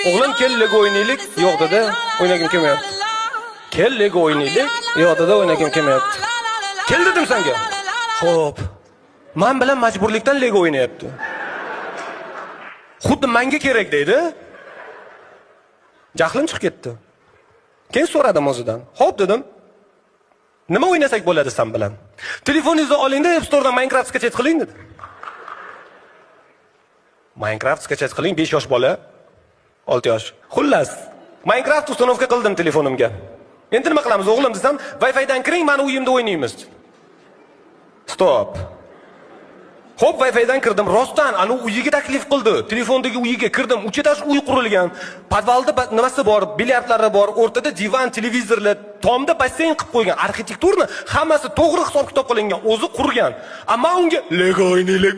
O'g'lim kel Lego o'ynaylik. Yo'q dedi, o'ynagim kelmayapti. Kel Lego o'ynaylik. Yo'q dedi, o'ynagim kelmayapti. Kel dedim senga. Xo'p. Men bilan majburlikdan Lego o'ynayapti. Xuddi menga kerak deydi. Jahlim chiqib ketdi. Keyin so'radim o'zidan. Xo'p dedim. Nima o'ynasak bo'ladi sen bilan? Telefoningizni oling-da, App Store'dan Minecraft sketch qiling dedi. Minecraft sketch qiling 5 yosh bola, 6 yosh. Xullas, Minecraft ustanovka qildim telefonimga. Endi nima qilamiz o'g'lim desam, Wi-Fi dan kiring, meni uyimda o'ynaymiz. Stop. Xo'p, Wi-Fi dan kirdim. Rostdan, ana uyiga taklif qildi. Telefondagi uyiga kirdim. Uch etash uy qurilgan. Podvalda nimasi bor? Bilyardlari bor. O'rtada divan, televizorlar, tomda basseyn qilib qo'ygan. Arxitekturni hammasi to'g'ri hisob-kitob qilingan. O'zi qurgan. Ammo unga Lego o'ynaylik.